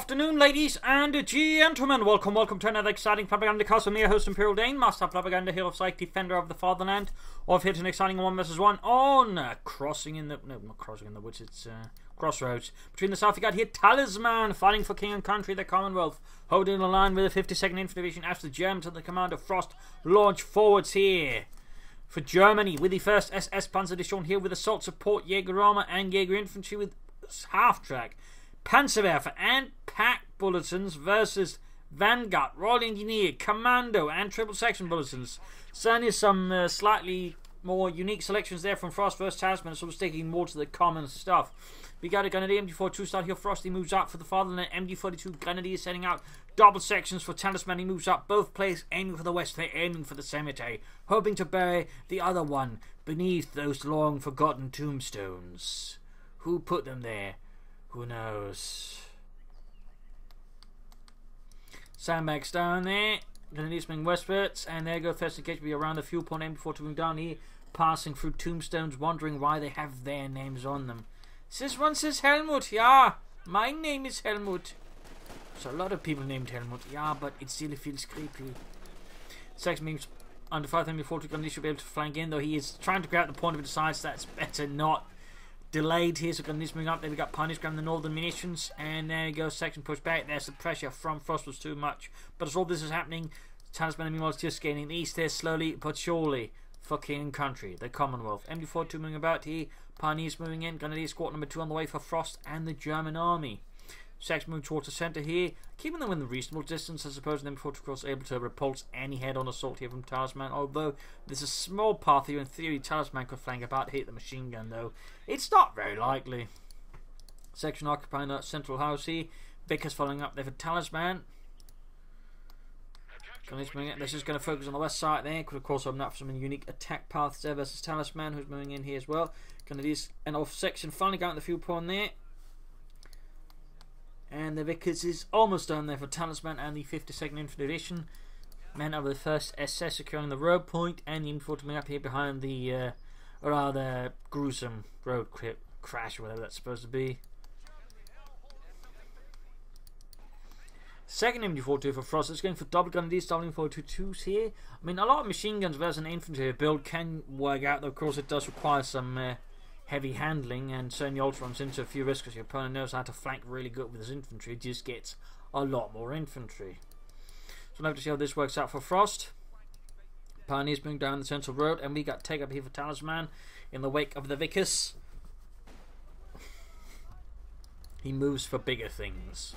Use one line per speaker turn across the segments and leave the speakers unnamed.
Afternoon, ladies and gentlemen. Welcome to another exciting Propagandacast with me, your host Imperial Dane, Master Propaganda, Hero of Psych, Defender of the Fatherland. I've hit an exciting 1 vs 1 on Crossroads. It's Crossroads. Between the south, you got here Talisman, fighting for king and country, the Commonwealth, holding the line with the 52nd Infantry Division as the Germans and the command of Frost launch forwards here. For Germany, with the 1st SS Panzer Division here with assault support, Jaeger armor and Jaeger infantry with half-track, Panzerwerfer and pack bulletins versus Vanguard, Royal Engineer, Commando and triple section bulletins. Certainly some slightly more unique selections there from Frost versus Talisman, sort of sticking more to the common stuff. We got a Grenadier MG42 start here. Frosty moves up for the Fatherland. MG42 Grenadier setting out double sections for Talisman. He moves up both places, aiming for the west. They're aiming for the cemetery, hoping to bury the other one beneath those long forgotten tombstones. Who put them there? Who knows? Sandbags down there. Grenadiers moving westwards. And there go first engagement be around the fuel point M before to move down here. Passing through tombstones, wondering why they have their names on them. This one says Helmut. Yeah, my name is Helmut. So a lot of people named Helmut. Yeah, but it still feels creepy. Sex means under 5 before to Grenadiers should be able to flank in, though he is trying to grab the point of it, decides that's better not. Delayed here, so Grenadiers moving up. There we got Pioneers grabbing the northern munitions, and there you go, section pushed back. There's the pressure from Frost was too much. But as all this is happening, Talisman meanwhile is just gaining the east there slowly but surely for king and country, the Commonwealth. MD42 moving about here, Pioneers moving in, Grenadiers squad number 2 on the way for Frost and the German army. Section moving towards the centre here, keeping them in the reasonable distance, I suppose, and MD42 of course able to repulse any head-on assault here from Talisman, although there's a small path here. In theory, Talisman could flank about to hit the machine gun, though it's not very likely. Section occupying that central house here, Vickers following up there for Talisman. This is going to focus on the west side there, could of course open up some unique attack paths there versus Talisman, who's moving in here as well. Grenadiers and off section finally got the fuel point there. And the Vickers is almost done there for Talisman and the 52nd Infantry Division. Men of the 1st SS securing the road point, and the infantry coming up here behind the rather gruesome road crash, or whatever that's supposed to be. Second MG42 for Frost is going for double Grenadiers, double M422s here. I mean, a lot of machine guns versus an infantry build can work out, though of course it does require some heavy handling, and certainly also runs into a few risks because your opponent knows how to flank really good with his infantry. It just gets a lot more infantry. So we'll have to see how this works out for Frost. Pioneers moving down the central road, and we got take up here for Talisman in the wake of the Vickers. He moves for bigger things.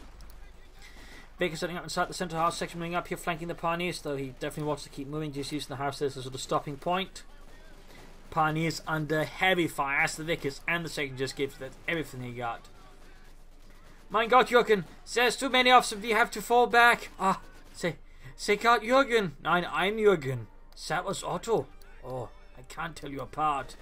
Vickers setting up inside the central house section, moving up here, flanking the Pioneers, though he definitely wants to keep moving, just using the house as a sort of stopping point. Pioneers under heavy fire as the Vickers and the second just gives that everything he got. Mein Gott, Jürgen, there's too many of them, we have to fall back. Ah, say God, Jürgen. Nein, I'm Jürgen. That was Otto. Oh, I can't tell you apart.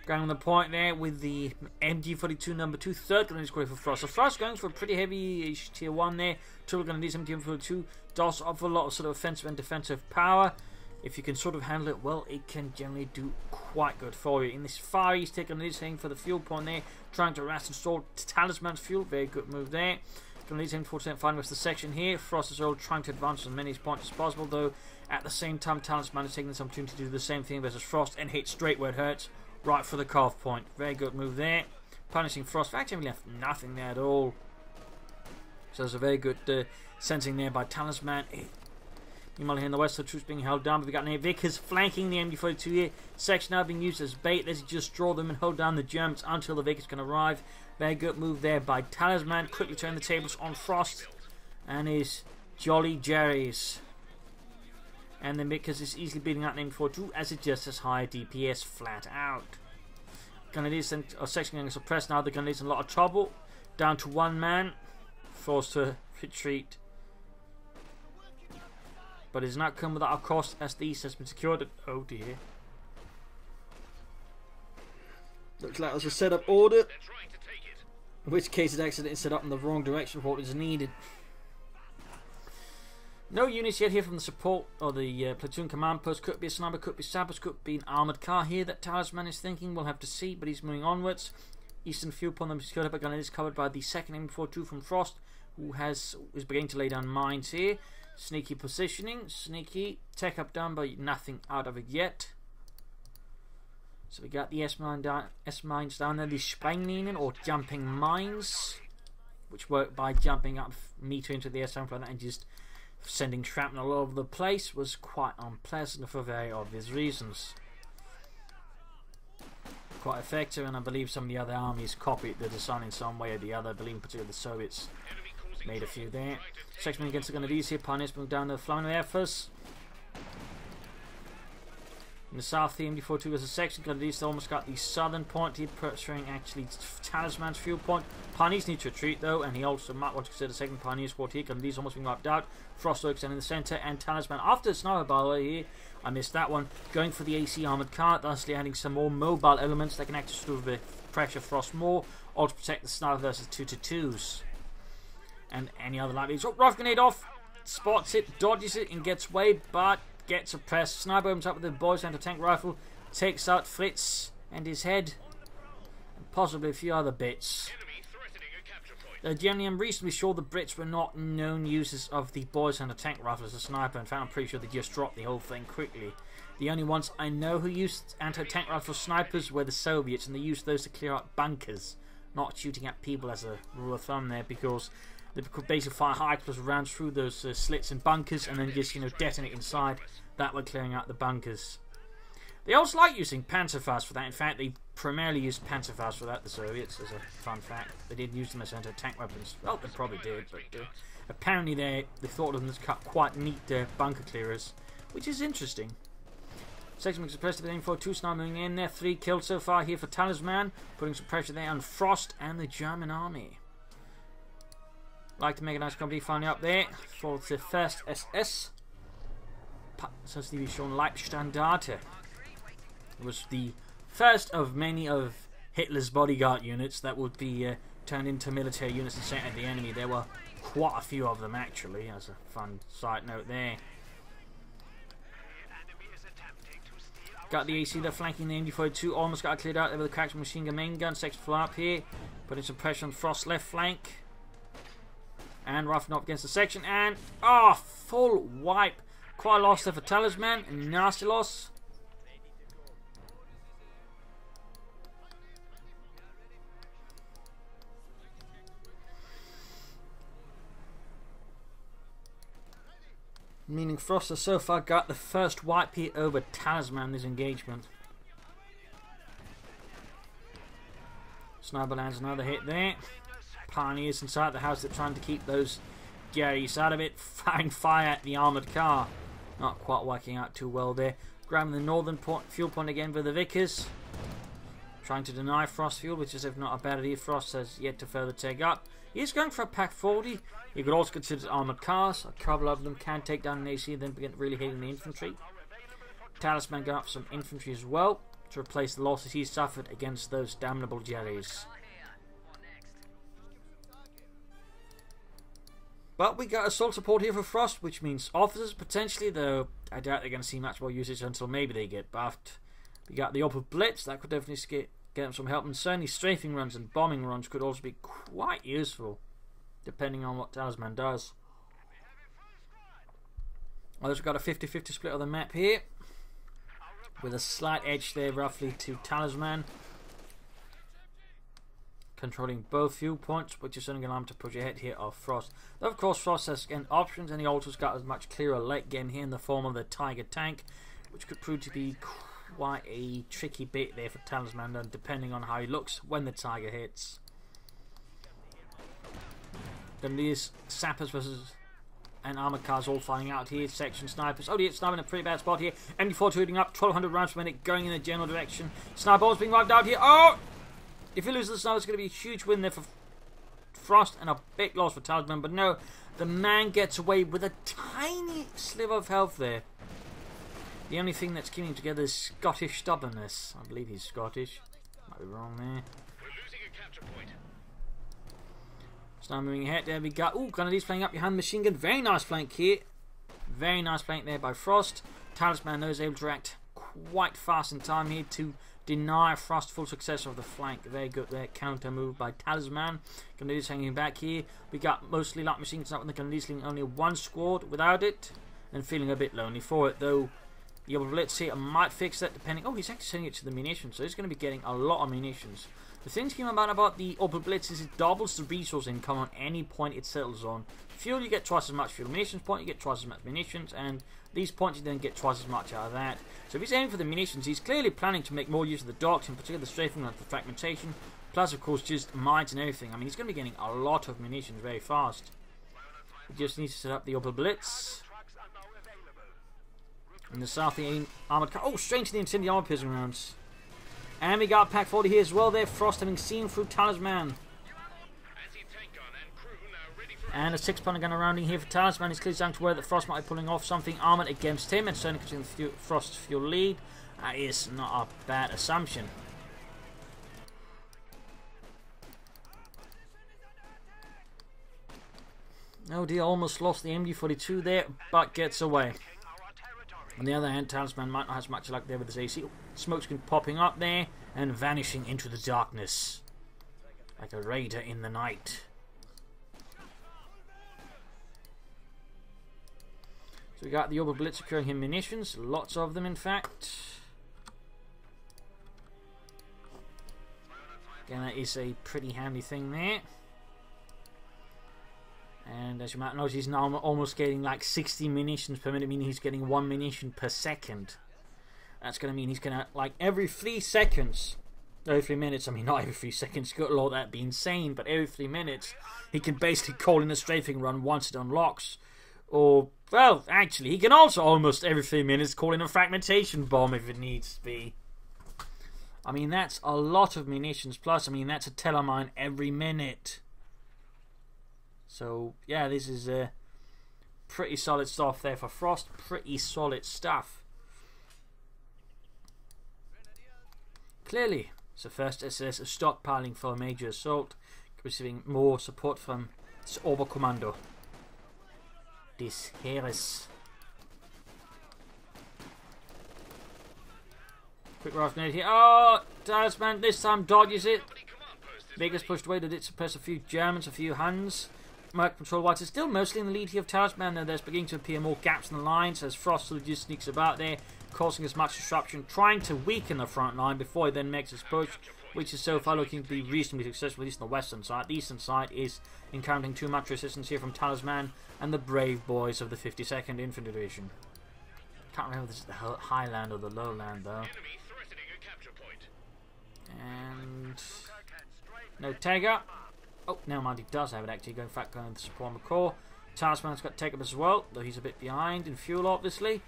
Going on the point there with the MG42 number 2, third Grenadier squad for Frost. So Frost going for a pretty heavy tier 1 there. Triple Grenadiers MG42 does offer a lot of sort of offensive and defensive power. If you can sort of handle it well, it can generally do quite good for you. In this far east, Grenadiers heading for the fuel point there, trying to harass and stall Talisman's fuel. Very good move there. Grenadiers heading 40% fine with the section here. Frost is all trying to advance as many points as possible, though at the same time, Talisman is taking this opportunity to do the same thing versus Frost and hit straight where it hurts, right for the calf point. Very good move there. Punishing Frost. Actually left nothing there at all. So there's a very good sensing there by Talisman. Meanwhile here in the west, the troops being held down, but we got Vickers flanking the MG42 here. Section now being used as bait. Let's just draw them and hold down the Germans until the Vickers can arrive. Very good move there by Talisman. Quickly turn the tables on Frost and his Jolly Jerry's. And then Vickers is easily beating out the MG42 as it just has higher DPS flat out. Grenadiers and section getting suppressed now. The Grenadiers in a lot of trouble. Down to one man. Forced to retreat. But it has not come without a cost as the east has been secured. Oh dear. Looks like there's a setup order. In which case it's accidentally set up in the wrong direction for what is needed. No units yet here from the support or the platoon command post. Could be a sniper, could be sappers, could be an armoured car here that Talisman is thinking. We'll have to see, but he's moving onwards. eastern field point number secured, but is covered by the second M42 from Frost, who is beginning to lay down mines here. Sneaky positioning, sneaky. Tech up done, but nothing out of it yet. So we got the S-mines down there, the Sprengminen, or jumping mines, which work by jumping up a meter into the S-mine and just sending shrapnel all over the place. Was quite unpleasant for very obvious reasons. Quite effective, and I believe some of the other armies copied the design in some way or the other. I believe in particular the Soviets made a few there. Section against the Grenadiers here. Pioneers moving down the flank there first. In the south, the MD42 was a section. Grenadiers almost got the southern point here, pressuring actually Talisman's fuel point. Pioneers need to retreat though, and he also might want to consider the second Pioneer squad here. Grenadiers almost being wiped out. Frostworks in the centre, and Talisman after the sniper by the way here. I missed that one. Going for the AC armoured car, thusly adding some more mobile elements that can act to sort of pressure Frost more, or to protect the sniper versus 2-2s. And any other light. Oh, rough grenade off. Spots it, dodges it, and gets away, but gets suppressed. Sniper opens up with the boys anti-tank rifle, takes out Fritz and his head, and possibly a few other bits. Generally, I'm reasonably sure the Brits were not known users of the boys anti-tank rifle as a sniper. In fact, I'm pretty sure they just dropped the whole thing quickly. The only ones I know who used anti-tank rifle snipers were the Soviets, and they used those to clear out bunkers, not shooting at people as a rule of thumb there, because they could basically fire high explosive rounds through those slits in bunkers and then just, detonate inside. That way clearing out the bunkers. They also like using Panzerfaust for that. In fact, they primarily used Panzerfaust for that, the Soviets, as a fun fact. They did use them as anti-tank weapons. Well, they probably did, but apparently they thought of them as quite neat bunker clearers, which is interesting. Section suppressed with M42 now moving in there. 3 killed so far here for Talisman, putting some pressure there on Frost and the German army. Like to make a nice company finally up there for the first SS. Says the schon Leibstandarte. It was the first of many of Hitler's bodyguard units that would be turned into military units and sent at the enemy. There were quite a few of them actually, as a fun side note there. Got the AC there flanking the MD42, almost got cleared out there with the cracked machine gun main gun. Second fly up here, putting some pressure on Frost's left flank. And roughing up against the section, and full wipe. Quite a loss there for Talisman, and nasty loss. Meaning Frost has so far got the first wipe here over Talisman in this engagement. Sniper lands another hit there. Pioneers inside the house, they're trying to keep those Garys out of it. Firing fire at the armoured car. Not quite working out too well there. Grabbing the northern fuel point again for the Vickers. Trying to deny Frost fuel, which is if not a bad idea. Frost has yet to further take up. He's going for a Pack 40. You could also consider armoured cars. A couple of them can take down an AC, then begin really hitting the infantry. Talisman got up some infantry as well to replace the losses he suffered against those damnable Jerrys. But we got assault support here for Frost, which means officers potentially, though I doubt they're going to see much more usage until maybe they get buffed. We got the Opel Blitz, that could definitely get them some help, and certainly strafing runs and bombing runs could also be quite useful, depending on what Talisman does. Also got a 50-50 split of the map here, with a slight edge there roughly to Talisman, controlling both fuel points, which is only going to allow him to push ahead here of Frost. Though of course Frost has again options, and he also has got a much clearer late game here in the form of the Tiger tank, which could prove to be quite a tricky bit there for Talisman, and depending on how he looks when the Tiger hits. Then these sappers versus and armoured cars all firing out here. Section snipers. Oh, the sniper in a pretty bad spot here. MD4 shooting up, 1200 rounds per minute, going in the general direction. Snipers being wiped out here. Oh! If he loses the sniper, it's going to be a huge win there for Frost and a big loss for Talisman. But no, the man gets away with a tiny sliver of health there. The only thing that's keeping him together is Scottish stubbornness. I believe he's Scottish. Might be wrong there.
We're losing a capture point.
So now moving ahead, there we go. Ooh, Grenadiers playing up behind machine gun. Very nice flank here. Very nice flank there by Frost. Talisman though is able to react quite fast in time here to deny Frost full success of the flank. Very good there. Counter move by Talisman. Grenadiers hanging back here. We got mostly light machines up, and the Grenadiers leaving only one squad without it, and feeling a bit lonely for it though. The other blitz here might fix that depending. Oh, he's actually sending it to the munitions, so he's going to be getting a lot of munitions. The thing to keep about the Opel Blitz is it doubles the resource income on any point it settles on. Fuel, you get twice as much fuel. Munitions point, you get twice as much munitions, and these points you then get twice as much out of that. So if he's aiming for the munitions, he's clearly planning to make more use of the docks, in particular the strafing and the fragmentation, plus of course just mines and everything. I mean, he's going to be getting a lot of munitions very fast. He just needs to set up the Opel Blitz. And the south, the armoured car. Oh, straight into the incendiary armor piercing rounds. And we got Pack 40 here as well there. Frost having seen through Talisman. And a 6-pounder gun rounding here for Talisman. He's clearly starting to worry that Frost might be pulling off something armoured against him and certainly considering Frost's fuel lead. That is not a bad assumption. Oh dear, almost lost the MG42 there, but gets away. On the other hand, Talisman might not have as much luck there with his AC. Smoke's been popping up there and vanishing into the darkness like a raider in the night. So we got the Opel Blitz securing him munitions, lots of them in fact. Again, that is a pretty handy thing there. And as you might notice, he's now almost getting like 60 munitions per minute, meaning he's getting 1 munition per second. That's going to mean he's going to, like, every 3 seconds, every 3 minutes, I mean, not every 3 seconds, good lord, that'd be insane, but every 3 minutes, he can basically call in a strafing run once it unlocks. Or, well, actually, he can also almost every 3 minutes call in a fragmentation bomb if it needs to be. I mean, that's a lot of munitions, plus, I mean, that's a telemine every minute. So, yeah, this is pretty solid stuff there for Frost. Pretty solid stuff. Clearly, it's the first SS of stockpiling for a major assault, receiving more support from its Oberkommando des Heeres. Quick rush grenade here. Oh, Talisman this time dodges it. Vegas pushed away, did it suppress a few Germans, a few Huns. Merc Patrol Whites is still mostly in the lead here of Talisman, and there's beginning to appear more gaps in the lines as Frost just sneaks about there, causing as much disruption, trying to weaken the front line before he then makes his push, which is so far looking to be reasonably successful, at least on the western side. The eastern side is encountering too much resistance here from Talisman and the brave boys of the 52nd Infantry Division. Can't remember if this is the highland or the lowland though. And no Tagger. Oh, never mind, he does have it actually, going back going to the support core. Talisman's got take up as well, though he's a bit behind in fuel obviously.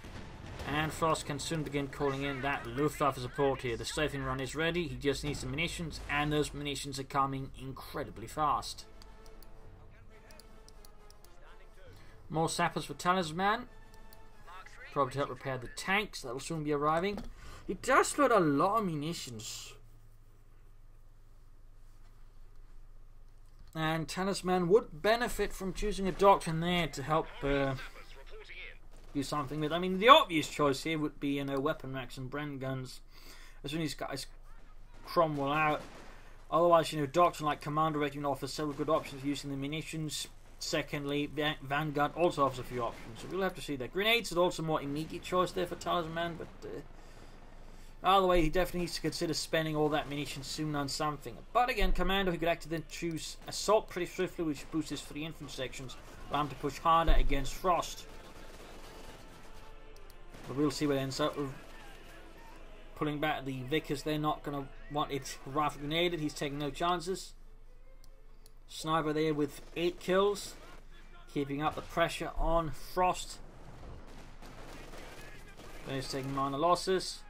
And Frost can soon begin calling in that Luftwaffe support here. The strafing run is ready, he just needs the munitions, and those munitions are coming incredibly fast. More sappers for Talisman. Probably to help repair the tanks, that will soon be arriving. He does load a lot of munitions. And Talisman would benefit from choosing a doctrine there to help do something with. I mean, the obvious choice here would be, you know, weapon racks and Bren guns. As soon as these guys crumble out. Otherwise, you know, doctrine like Commander Regiment offers several good options for using the munitions. Secondly, Vanguard also offers a few options. So we'll have to see that. Grenades is also more immediate choice there for Talisman, but either way, he definitely needs to consider spending all that munition soon on something. But again, Commando, he could actually then choose Assault pretty swiftly, which boosts his 3 infantry sections, allow him to push harder against Frost. But we'll see what ends up with pulling back the Vickers. They're not going to want it rifle grenaded. He's taking no chances. Sniper there with 8 kills, keeping up the pressure on Frost. He's taking minor losses.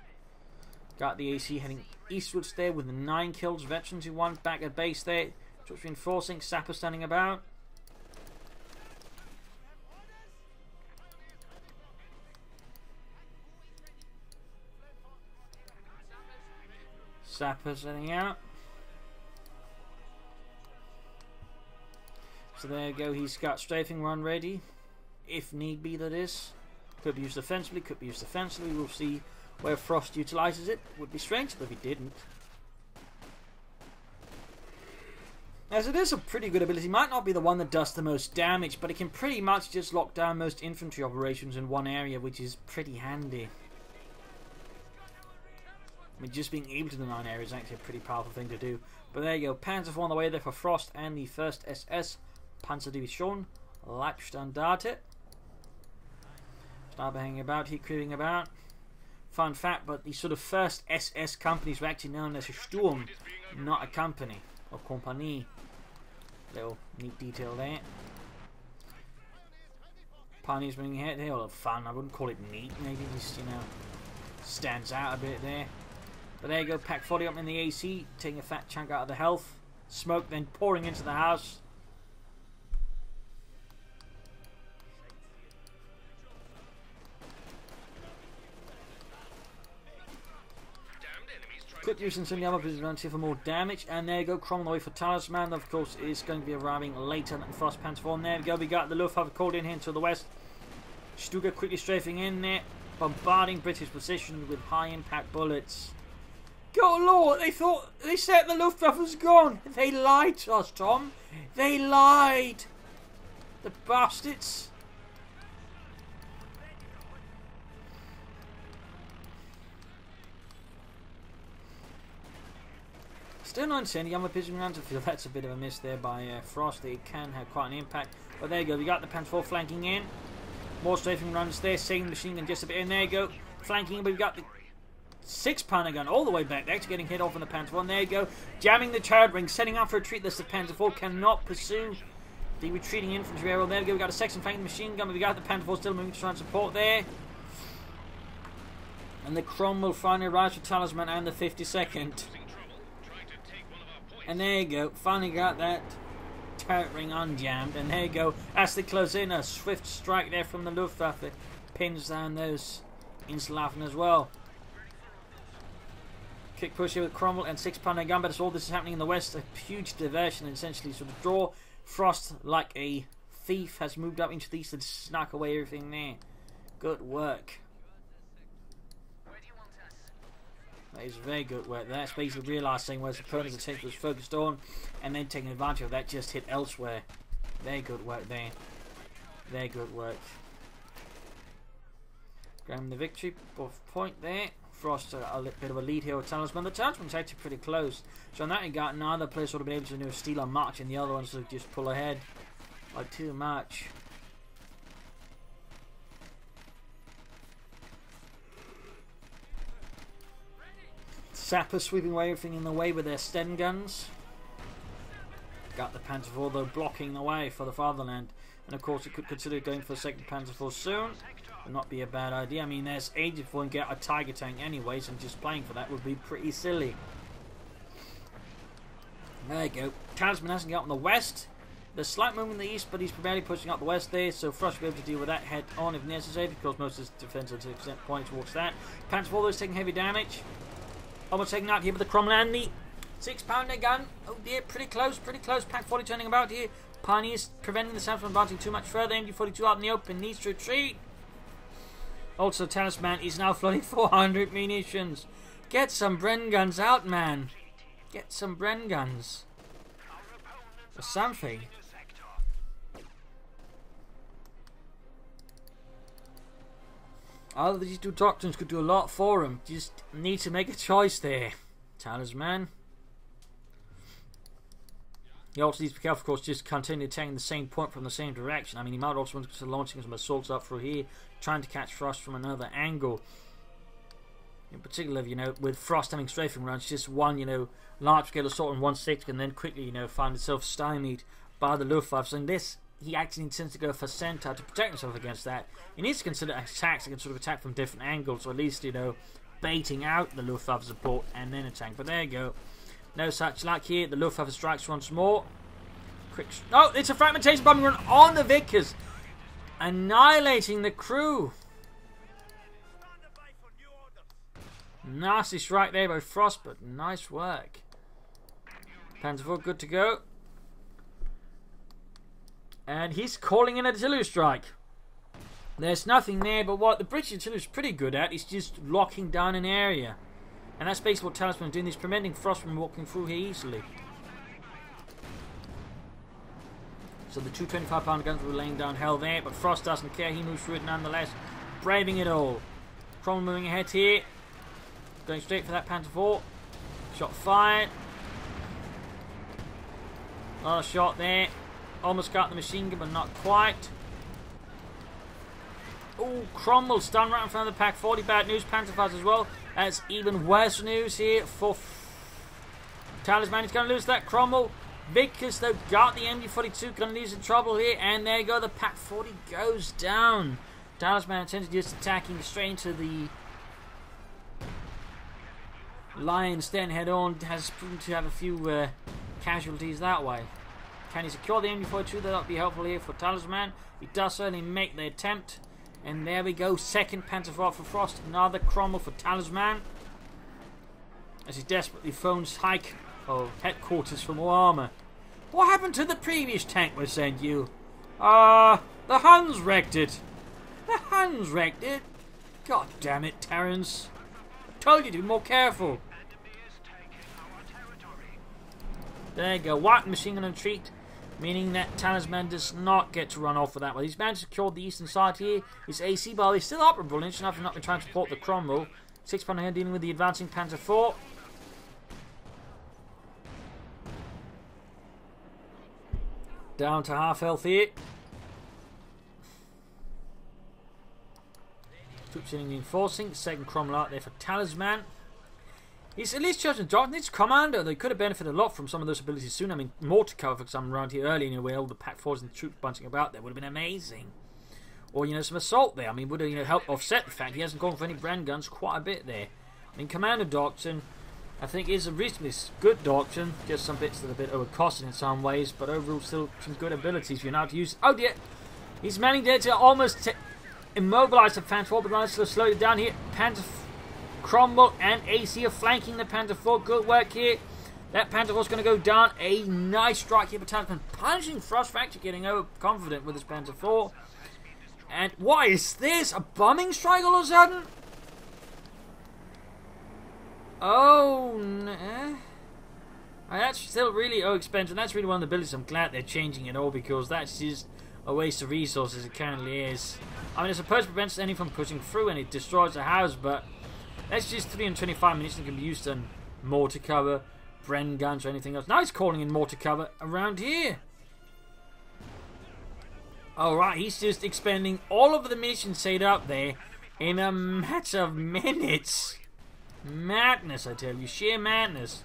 Got the AC heading eastwards there with 9 kills. Veterans who won back at base there. Just reinforcing. Sapper standing about. Sapper setting out. So there you go. He's got strafing run ready. If need be, that is. Could be used offensively. Could be used defensively. We'll see where Frost utilises it. Would be strange if he didn't. As it is a pretty good ability, might not be the one that does the most damage, but it can pretty much just lock down most infantry operations in one area, which is pretty handy. I mean, just being able to deny an area is actually a pretty powerful thing to do. But there you go, Panzer IV on the way there for Frost and the 1st SS Panzerdivision Leibstandarte. Start hanging about, heat creeping about. Fun fact, but the sort of first SS companies were actually known as a Sturm, not a company or compagnie. Little neat detail there. Pioneers moving ahead, they're all fun. I wouldn't call it neat, maybe just, you know, stands out a bit there. But there you go, Pack 40 up in the AC, taking a fat chunk out of the health. Smoke then pouring into the house. Quick use in some of the other positions here for more damage. And there you go, Crom on the way for Talisman. Of course, is going to be arriving later than Frost Panzer IV. There we go, we got the Luftwaffe called in here to the west. Stuka quickly strafing in there, bombarding British position with high impact bullets. Good lord, they said the Luftwaffe was gone. They lied to us, Tom. They lied. The bastards. Still not sending Yama pitching around to field. That's a bit of a miss there by Frost. It can have quite an impact. But there you go. We got the Panzer IV flanking in. More strafing runs there. Saving machine gun just a bit in. There you go. Flanking. We've got the 6-pounder gun all the way back. They're actually getting hit off on the Panzer IV. And there you go. Jamming the turret ring. Setting up for a retreat. This the Panzer IV cannot pursue the retreating infantry area. There we go. We got a section flanking machine gun. But we got the Panzer IV still moving to try and support there. And the Crom will finally rise for Talisman and the 52nd. And there you go, finally got that turret ring unjammed. And there you go, as they close in, a swift strike there from the Luftwaffe pins down those Inselhafen as well. Kick push here with Cromwell and 6-pounder gun, but as all this is happening in the west, a huge diversion and essentially sort of draw. Frost, like a thief, has moved up into the east and snuck away everything there. Good work. That is very good work. That's basically realising where his opponent's attention was focused on and then taking advantage of that, just hit elsewhere. Very good work there. Very good work. Grabbing the victory point there. Frost a bit of a lead here with Talisman. The Talisman's actually pretty close. So in that regard, neither player sort of been able to do a steal on march and the other ones to just pull ahead by too much. Sapper sweeping away everything in the way with their Sten guns. Got the Panzer IV though blocking the way for the fatherland. And of course it could consider going for the 2nd Panzer IV soon. Would not be a bad idea. I mean there's ages before you get a Tiger tank anyways, and just playing for that would be pretty silly. There you go. Talisman hasn't got on the west. There's slight movement in the east, but he's primarily pushing up the west there, so Frost will be able to deal with that head on if necessary, because most of his defense is pointing towards that. Panzer IV is taking heavy damage. Almost taking out here with the Cromwell and the 6-pounder gun. Oh dear, pretty close, pretty close. Pack 40 turning about here. Pioneers preventing the South from advancing too much further. MG42 out in the open, needs to retreat. Also, Talisman is now flooding 400 munitions. Get some Bren guns out, man. Get some Bren guns. Or something. Either these two doctrines could do a lot for him. Just need to make a choice there. Talisman. He also needs to be careful, of course, just continue attacking the same point from the same direction. I mean, he might also want to consider launching some assaults up through here, trying to catch Frost from another angle. In particular, you know, with Frost having strafing runs, just one, you know, large-scale assault in 1/6 can then quickly, you know, find itself stymied by the Luftwaffe. So in this, he actually intends to go for center to protect himself against that. He needs to consider attacks that can sort of attack from different angles, or at least, you know, baiting out the Luftwaffe support and then attack. But there you go. No such luck here. The Luftwaffe strikes once more. Quick. Oh, it's a fragmentation bombing run on the Vickers, annihilating the crew. Nasty strike there by Frost, but nice work. Panzer IV good to go. And he's calling in an artillery strike. There's nothing there, but what the British artillery is pretty good at is just locking down an area. And that's basically what Talisman is doing, is preventing Frost from walking through here easily. So the 225-pounder guns were laying down hell there, but Frost doesn't care, he moves through it nonetheless, braving it all. Cromwell moving ahead here, going straight for that Panzer IV. Shot fired. Another shot there. Almost got the machine gun, but not quite. Oh, Cromwell stunned right in front of the Pack 40. Bad news, Panzer fighters as well. That's even worse news here for Talisman. He's going to lose that Cromwell. Vickers, though, got the MG42. Going to lose in trouble here. And there you go. The Pack 40 goes down. Talisman intended just attacking straight into the Lions, then head on. Has proven to have a few casualties that way. Can he secure the MG42? That'll be helpful here for Talisman. He does certainly make the attempt. And there we go, second Panzer IV for Frost, another Cromwell for Talisman. As he desperately phones Hike of headquarters for more armour. What happened to the previous tank we sent you? The Huns wrecked it. The Huns wrecked it. God damn it, Terrence. I told you to be more careful. There you go, white machine gun retreat. Meaning that Talisman does not get to run off for that one. He's managed to secure the eastern side here. His AC bar is still operable, interesting enough, not been trying to support the Cromwell. 6-pounder here dealing with the advancing Panzer IV. Down to half health here. Troops in reinforcing. Second Cromwell out there for Talisman. He's at least chosen doctrines. It's commander. They could have benefited a lot from some of those abilities soon. I mean, mortar cover, for example, around here early, where all the Pack 4s and the troops bunching about there would have been amazing. Or, some assault there. I mean, would have, helped offset the fact he hasn't gone for any brand guns quite a bit there. I mean, commander doctrine, I think, is a reasonably good doctrine. Just some bits that are a bit overcosted in some ways, but overall still some good abilities for you now to use. Oh dear! He's managing there to almost immobilize the Panzer IV, but managed to slow it down here. Cromwell and AC are flanking the Panzer IV. Good work here. That Panzer IV is going to go down. A nice strike here for Talisman. Punching Frost Factor, getting overconfident with his Panzer IV. And what is this? A bombing strike all of a sudden? Oh, no. That's still really expensive. That's really one of the abilities I'm glad they're changing it all, because that's just a waste of resources. It currently is. I mean, I suppose it prevents anyone from pushing through and it destroys the house, but that's just 325 munitions that can be used on mortar cover, Bren guns, or anything else. Now he's calling in mortar cover around here. Alright, he's just expending all of the munitions set up there in a matter of minutes. Madness, I tell you. Sheer madness.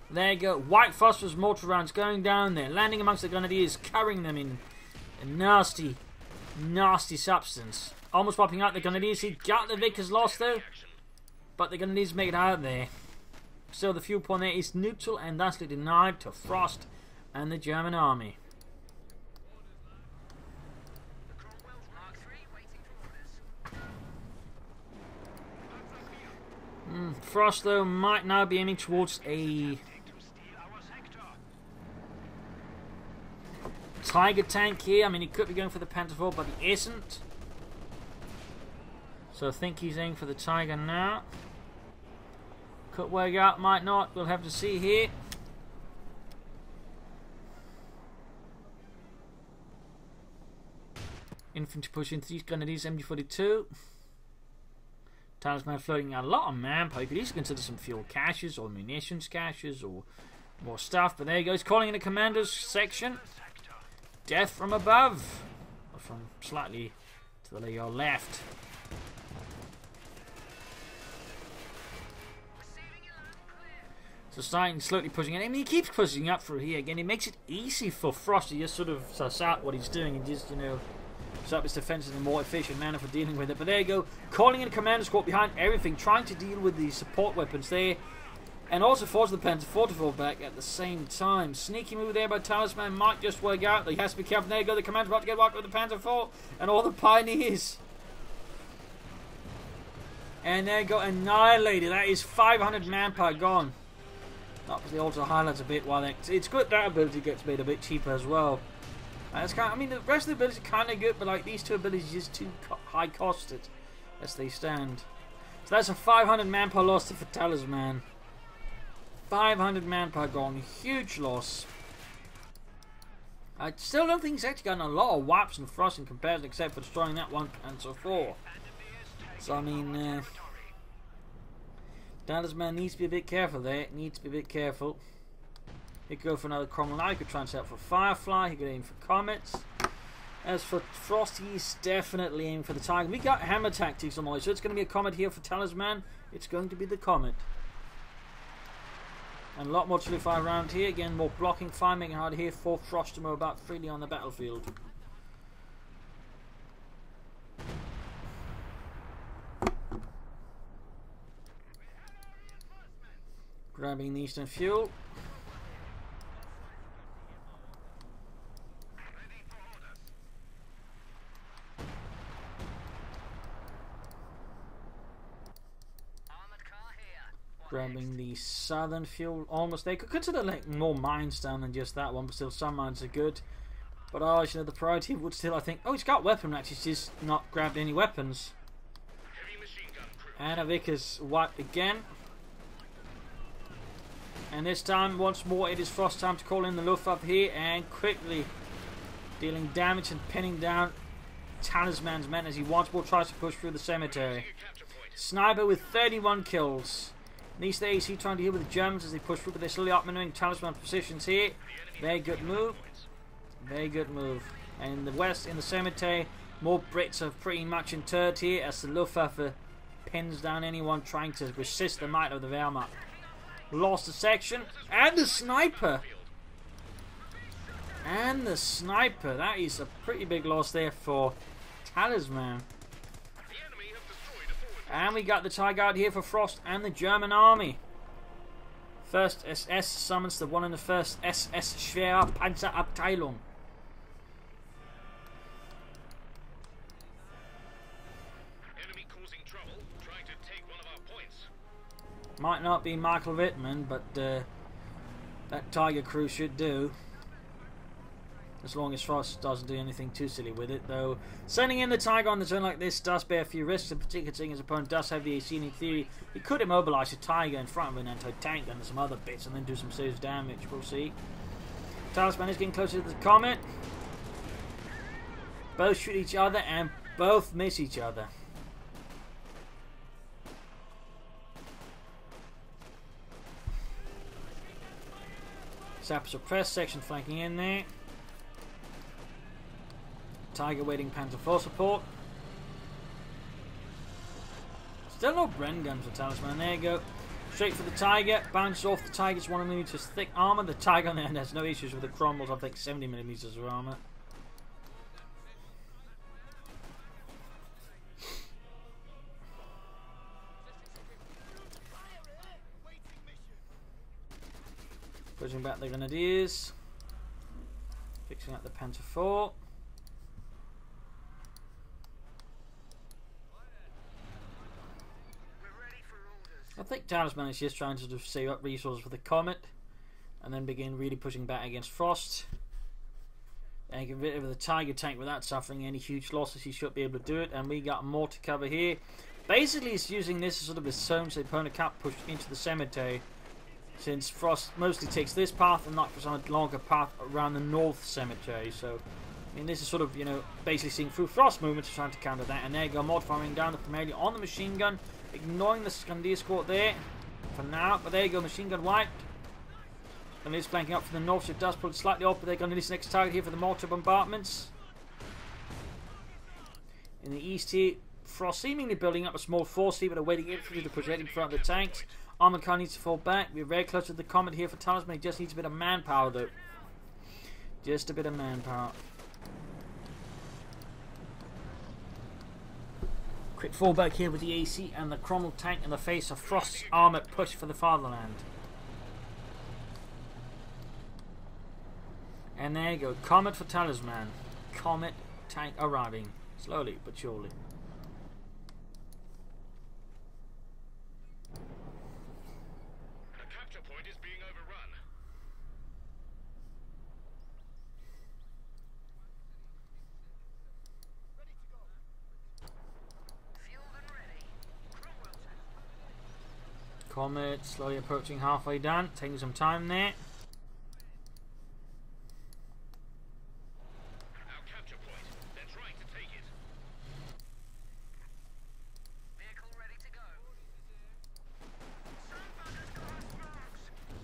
There you go. White phosphorus mortar rounds going down there, landing amongst the Grenadiers, covering them in a nasty, nasty substance. Almost wiping out the Grenadiers. He got the Vickers lost though. But they're going to need to make it out there. Still, the fuel point there is neutral and thusly denied to Frost and the German army. Frost, though, might now be aiming towards a Tiger tank here. I mean, he could be going for the Panzer IV, but he isn't. So I think he's aiming for the Tiger now. Could work out, might not. We'll have to see here. Infantry push into these Grenadiers, MG42. Talisman floating out a lot of manpower. You could easily consider some fuel caches or munitions caches or more stuff. But there he goes, calling in the commander's section. Death from above. Or from slightly to your left. So starting slowly pushing it. I mean, he keeps pushing up through here again. It makes it easy for Frost to just sort of suss out what he's doing and just, set up his defenses in a more efficient manner for dealing with it. But there you go. Calling in a commander squad behind everything. Trying to deal with the support weapons there. And also force the Panzer IV to fall back at the same time. Sneaky move there by Talisman might just work out. He has to be careful. There you go. The commander's about to get wiped with the Panzer IV. And all the pioneers. And there you go. Annihilated. That is 500 manpower gone. Obviously also highlights a bit while it's good that ability gets made a bit cheaper as well. That's kind of, I mean, the rest of the abilities are kind of good, but like these two abilities are just too high costed as they stand. So that's a 500 manpower loss to Talisman. 500 manpower gone. Huge loss. I still don't think he's actually gotten a lot of wipes and frost in comparison, except for destroying that one Panzer 4. So, I mean, Talisman needs to be a bit careful there. Needs to be a bit careful. He could go for another Cromwell now. He could try and set up for Firefly. He could aim for Comets. As for Frost, he's definitely aiming for the Tiger. We got hammer tactics on the way, so it's going to be a Comet here for Talisman. It's going to be the Comet. And a lot more chili fire around here. Again, more blocking fire, making it hard here for Frost to move about freely on the battlefield. Grabbing the Eastern fuel. Grabbing the southern fuel, almost there. Could consider like more mines down than just that one, but still some mines are good. But you know, the priority would still, I think. Oh, he's got weapon racks. He's just not grabbed any weapons. And a Vickers wiped again. And this time, once more, it is Frost time to call in the Luftwaffe here and quickly dealing damage and pinning down Talisman's men as he once more tries to push through the cemetery. Sniper with 31 kills. Needs the AC trying to deal with the Germans as they push through, but they're slowly outmaneuvering Talisman positions here. Very good move. Very good move. And in the west, in the cemetery, more Brits are pretty much interred here as the Luftwaffe pins down anyone trying to resist the might of the Wehrmacht. Lost a section. And the sniper! And the sniper. That is a pretty big loss there for Talisman. And we got the Tiger out here for Frost and the German army. First SS summons the one in the first SS Schwere Panzerabteilung.
Enemy causing trouble, trying to take one of our points.
Might not be Michael Wittmann, but that Tiger crew should do. As long as Frost doesn't do anything too silly with it, though. Sending in the Tiger on the turn like this does bear a few risks, in particular seeing his opponent does have the AC. In theory, he could immobilize the Tiger in front of an anti-tank and some other bits and then do some serious damage. We'll see. Talisman is getting closer to the Comet. Both shoot each other and both miss each other. Sapper suppressed, section flanking in there. Tiger waiting Panzer 4 support. Still no Bren guns for Talisman. There you go. Straight for the Tiger. Bounces off the Tiger's 1mm thick armor. The Tiger on the end has no issues with the Cromwell's, I think, 70mm of armor. Pushing back the Grenadiers. Fixing up the Panzer 4. I think Talisman is just trying to sort of save up resources for the Comet and then begin really pushing back against Frost and get rid of the Tiger tank without suffering any huge losses. He should be able to do it, and we got more to cover here. Basically, he's using this as sort of a zone so the opponent can't push into the cemetery, since Frost mostly takes this path and not for some longer path around the north cemetery. So, I mean, this is sort of, you know, basically seeing through Frost movements trying to counter that. And there you go, mod firing down the primarily on the machine gun, ignoring the Scandia squad there for now. But there you go, machine gun wiped. And it's flanking up from the north, so it does pull it slightly off, but they're going to this next target here for the mortar bombardments. In the east here, Frost seemingly building up a small force here, but awaiting infantry to push ahead in front of the tanks. Armored car needs to fall back. We're very close to the Comet here for Talisman. He just needs a bit of manpower, though. Just a bit of manpower. Quick fallback here with the AC and the Cromwell tank in the face of Frost's armoured push for the fatherland. And there you go. Comet for Talisman. Comet tank arriving. Slowly but surely.
Point is being overrun.
Comet slowly approaching halfway down, taking some time there.
Our capture point. They're trying to take it. Vehicle ready to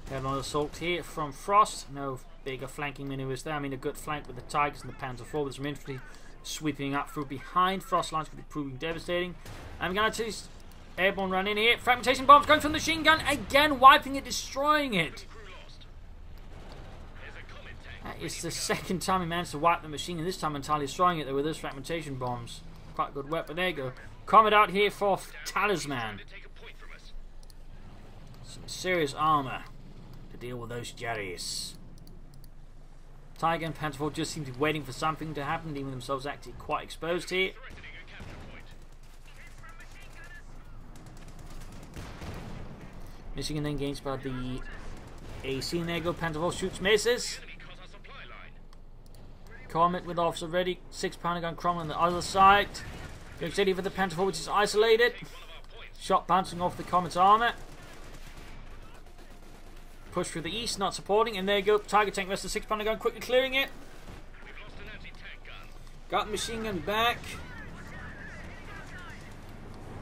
go.
Head on assault here from Frost. No bigger flanking maneuvers there. I mean, a good flank with the Tigers and the Panzer IV with some infantry sweeping up through behind. Frost lines could be proving devastating. I'm going to airborne run in here. Fragmentation bombs going from the machine gun. Again, wiping it, destroying it. That is the second time he managed to wipe the machine, and this time entirely destroying it there with those fragmentation bombs. Quite a good weapon. There you go. Comet out here for Talisman. Some serious armor to deal with those Jerrys. Tiger and Panzer IV just seem to be waiting for something to happen, leaving themselves actually quite exposed here. Missing and then engaged by the AC, and there you go. Panzer IV shoots, misses. Comet with officer ready. 6-pounder gun Cromwell on the other side. Going steady for the Panzer IV, which is isolated. Shot bouncing off the Comet's armor. Push through the east, not supporting, and there you go. Tiger tank rest of the 6-pounder gun, quickly clearing it. Got the machine gun back.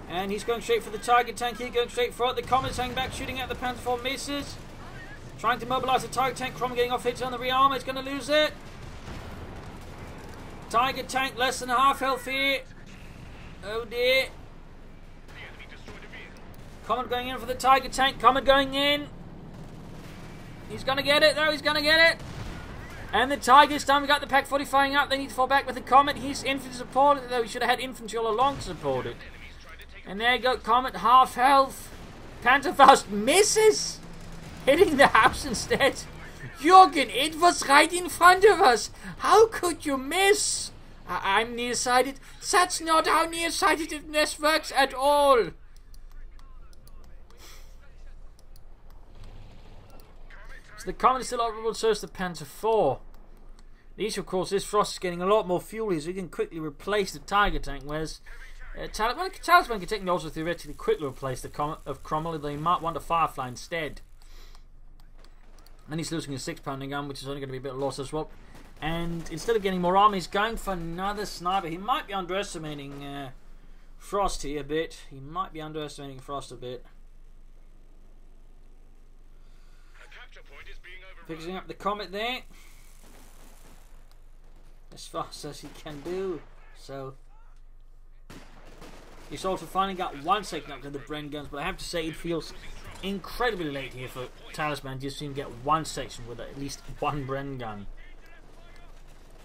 And he's going straight for the Tiger tank here, going straight for it. The Comet's hanging back, shooting at the Panzer IV, misses. Trying to mobilize the Tiger tank. Cromwell getting off hits on the rear armor, he's going to lose it. Tiger tank less than half health here. Oh dear. Comet going in for the Tiger tank. Comet going in. He's going to get it though. He's going to get it. And the Tiger's time. We got the Pack 40 firing up. They need to fall back with the Comet. He's infantry to support it though. He should have had infantry all along to support it. And there you go. Comet half health. Panzerfaust misses. Hitting the house instead. Jürgen, it was right in front of us. How could you miss? I'm nearsighted. That's not how nearsightedness works at all. So the Comet is still operable, so is the Panzer IV. The issue, of course, is Frost is getting a lot more fuel here, so he can quickly replace the Tiger tank, whereas Talisman can technically also theoretically quickly replace the Comet of Cromwell, though he might want a Firefly instead. And he's losing a 6-pounder gun, which is only going to be a bit of loss as well. And instead of getting more armor, he's going for another sniper. He might be underestimating Frost here a bit. He might be underestimating Frost a bit. Fixing up the Comet there. As fast as he can do. So he's also finally got 1 second up to the Bren guns, but I have to say it feels incredibly late here for Talisman. Just seem to get 1 section with at least 1 Bren gun.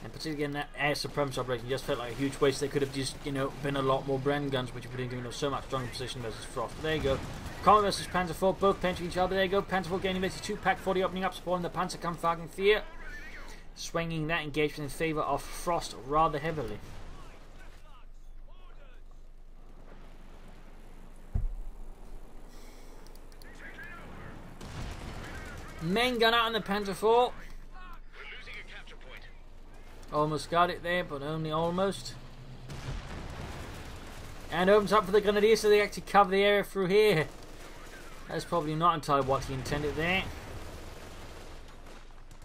And particularly in that air supremacy operation just felt like a huge waste. They could have just, you know, been a lot more Bren guns, which would have given them so much stronger position versus Frost. But there you go. Comet versus Panzer IV, both pinching each other. There you go. Panzer IV gaining basically 2 Pack 40 opening up, supporting the Panzerkampfwagen 4. Swinging that engagement in favour of Frost rather heavily. Main gun out on the Panzer IV. Almost got it there, but only almost. And opens up for the Grenadiers, so they actually cover the area through here. That's probably not entirely what he intended there.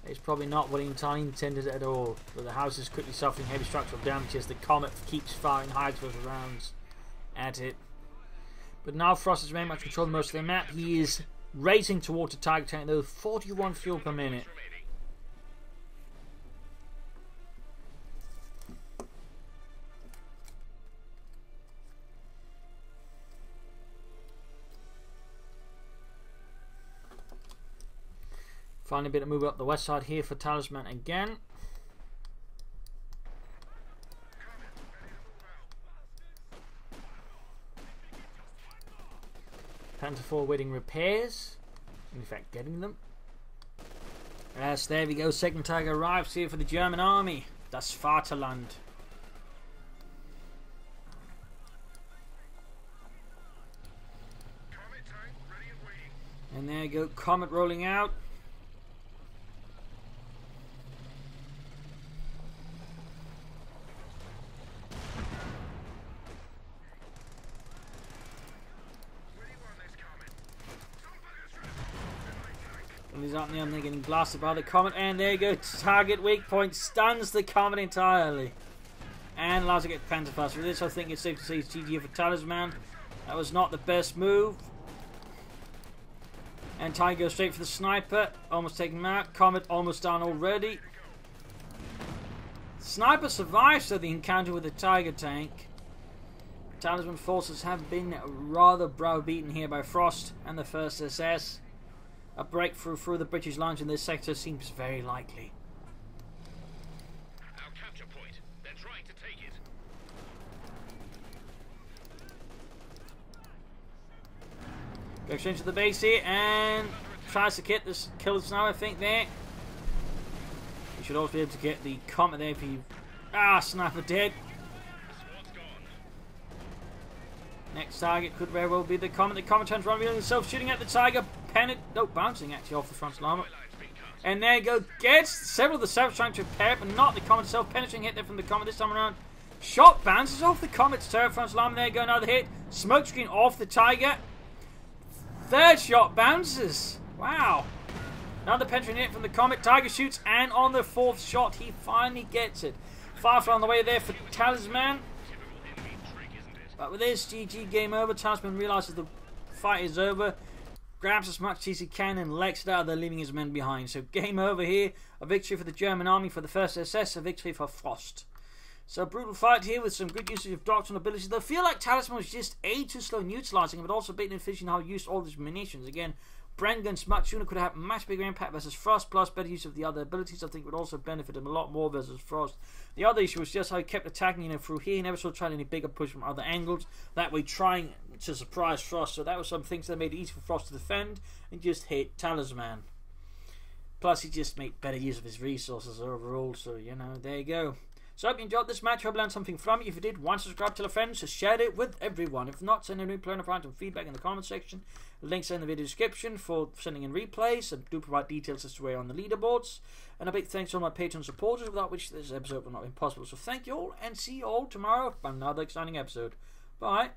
It's probably not what he entirely intended at all. But the house is quickly suffering heavy structural damage as the Comet keeps firing high explosive rounds at it. But now Frost has very much controlled most of the map. He is racing towards the Tiger tank, though. 41 fuel per minute. Finally a bit of move up the west side here for Talisman again. Panzer IV waiting repairs. In fact, getting them. Yes, there we go. Second Tiger arrives here for the German army. Das Vaterland. And there you go. Comet rolling out. He's up there and they're getting blasted by the Comet, and there you go, target weak point, stuns the Comet entirely. And allows to get Panzer faster. With this, I think it's safe to say it's GG for Talisman. That was not the best move. And Tiger goes straight for the sniper, almost taking him out. Comet almost down already. Sniper survives the encounter with the Tiger tank. Talisman forces have been rather browbeaten here by Frost and the 1st SS. A breakthrough through the British lines in this sector seems very likely.
Our capture point. They're trying to take it.
Goes straight to the base here and tries to kill this now, I think, there. You should also be able to get the Comet there if you... Ah, sniper dead. Next target could very well be the Comet. The Comet turns around, revealing himself, shooting at the Tiger. Bouncing actually off the front llama. And there you go. Gets several of the Savage trying to repair, but not the Comet itself. Penetrating hit there from the Comet this time around. Shot bounces off the Comet's turret front llama. There you go. Another hit. Smoke screen off the Tiger. 3rd shot bounces. Wow. Another penetrating hit from the Comet. Tiger shoots, and on the 4th shot, he finally gets it. Firefly on the way there for Talisman. But with this, GG, game over. Talisman realizes the fight is over, grabs as much as he can, and legs it out there, leaving his men behind. So game over here. A victory for the German army, for the 1st SS, a victory for Frost. So a brutal fight here with some good usage of doctrine abilities. Though I feel like Talisman was just too slow neutralizing, but also a bit inefficient how he used all his munitions. Again, Brand guns much sooner could have much bigger impact versus Frost, plus better use of the other abilities I think would also benefit him a lot more versus Frost. The other issue was just how he kept attacking, through here. He never sort of tried any bigger push from other angles, that way trying to surprise Frost. So that was some things that made it easy for Frost to defend and just hit Talisman. Plus he just made better use of his resources overall, so there you go. So I hope you enjoyed this match. I hope you learned something from it. If you did, why not subscribe, tell a friend, so share it with everyone. If not, send a new player and feedback in the comment section. Links are in the video description for sending in replays, and do provide details as to where you're on the leaderboards. And a big thanks to all my Patreon supporters, without which this episode would not have been possible. So thank you all, and see you all tomorrow for another exciting episode. Bye.